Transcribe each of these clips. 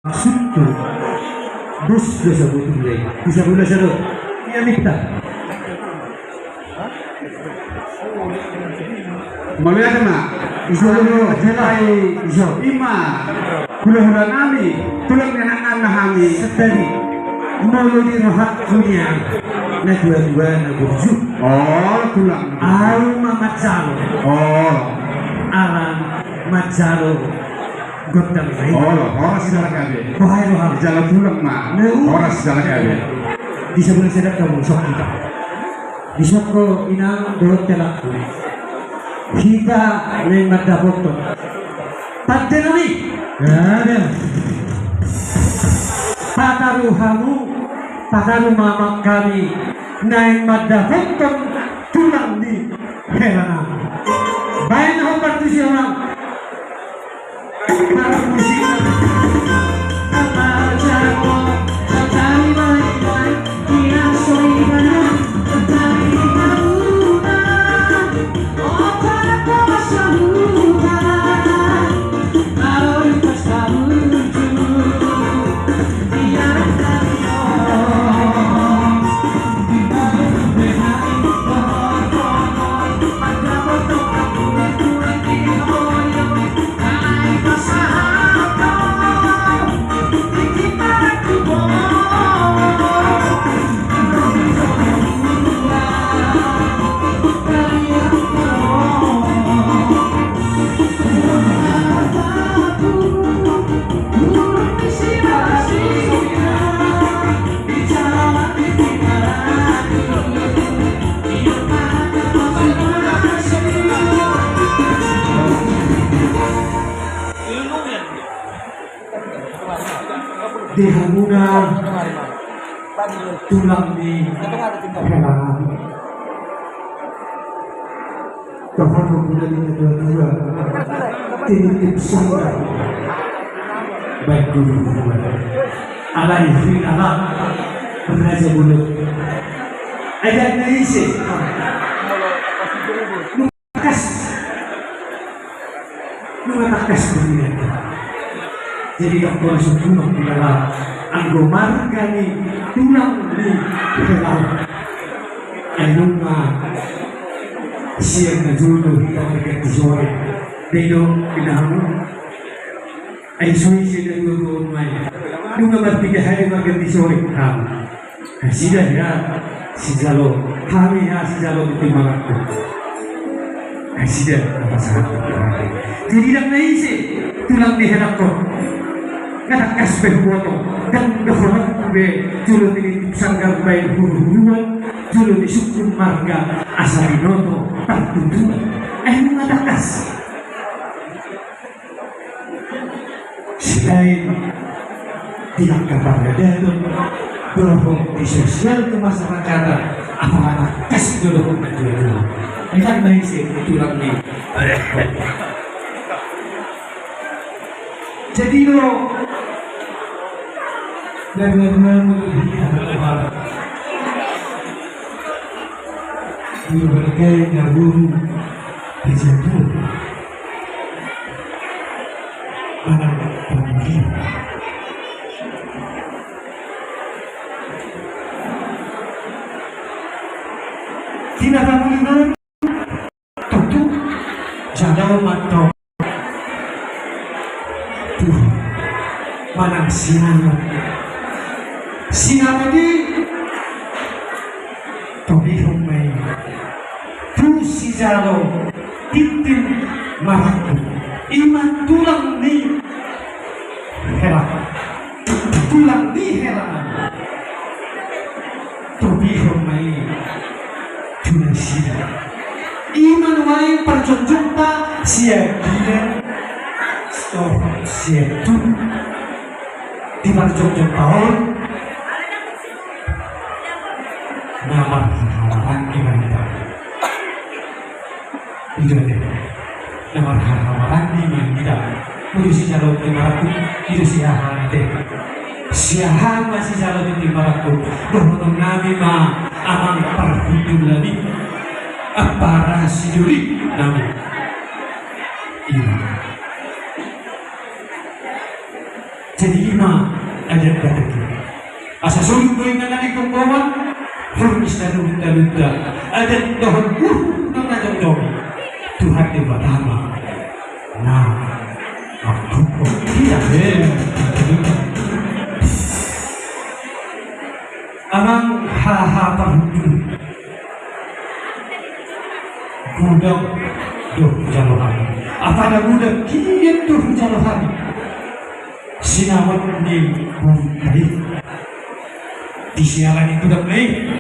Maksudku, dus bisa butuh lagi. Bisa boleh seru. Iya minta. Maluya kena. Iso dulu, jelai iso. Ima. Hula-hula nami. Tulang nenangan nahami. Setari. Mau di rohat dunia. Na dua-dua na burju. Oh, tulang. Alma Mazzalo. Oh. Alam Mazzalo. Gottam mai. Oh, horas jalan kabe. Bahaya rohat. Jalan tulang mah. Horas jalan kabe. Di sebelah sedap kamu sok kita. Di soko inang doot telak. Kita neng mata foto. Tante nami. Ada. Pataruhamu, pataru mama kami. Neng mata foto tulang di helana. Baik nak partisi orang. Para musik. Apa jago? Cari main, kira soy mana? Cari tahunan. Oh, para kuasa bukan. Kalau pas kamu biar kami dihamuna tulang di helangan. Tuhan mempunyai kedua-dua tinitip surga baik dulu berdua ala ifri ala beraja bulut ada naisi numatakas dunia. Jadi dokter sebelum di dalam anggo margani tulang di dalam enuma siang dulu kita berganti sore dedo pinahamu ay soi sila dulu mai nunga bertiga hari berganti sore kamu sudah ya si jalo kami ya si jalo di timbanganku sudah apa sangat jadi tidak naisi tulang di hedapku katakas berbuatong dan berhormat be julo ini sanggal baik huru-huruan julo di suku marga asarinoto tertutup mengatakas selain tidak kabarnya dalam berhubung di sosial kemasyarakatan apa-apa kas dulu menjual lihat baik sih tulang ini jadi lo dua-dua melebihi hal di berbagai nabung dijatuh anak pemimpin tidak pemilihan tentu jangan mantau tuh manang sinar ini tobihong may tu si jalo titim maraku iman tulang ni heran tulang ni heran tobihong may tulang siya iman may perconjunta siya bilang stop siya tu di perconjung tahun nama harapan gimana itu aja nama harapan gimana itu si calon timaraku itu si siahan masih calon timaraku berhutang nabi ma amang perhitung lagi apa rasiduri nabi iya jadi Ima adat bataki. Asa sulit ko yung nanay kong bawan, Furnis na lunta-lunta, adat doon ng nadamdami. Tuhan di batama na magpupok. Amang hahapang gudang doh jalohan. Apa ada gudang kian doh jalohan? Sinawat ni tadi. Disialan itu dah play.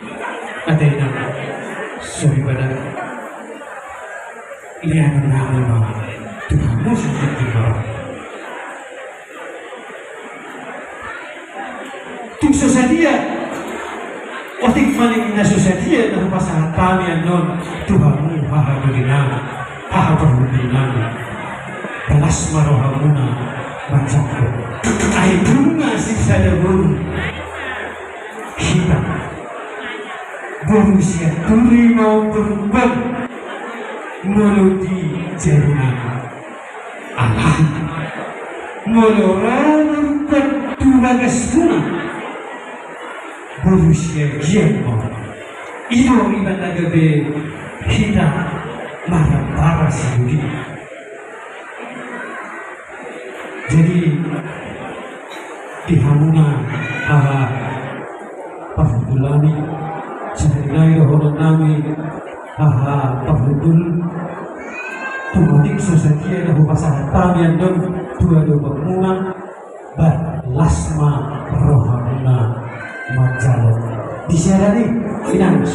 Ada yang sorry pada lihat nama Tuhan musuh kita. Tung sesadia. Otik maling na sesadia na pasangan kami anon Tuhanmu hahagulinan, hahagulinan. Balas marohamuna bancakku. Ay bunga siksa lebur. Kita berusia turi mau berubah melodi jaringan Allah melorang bertugas guna berusia giat mau itu ibadah gede kita marah parah sendiri. Jadi di hamuna Pahudulani sebenarnya rohon nami pahudul tumatik sesakia na hupasahan tamian don dua bangunan lasma rohamuna majalon di sini inang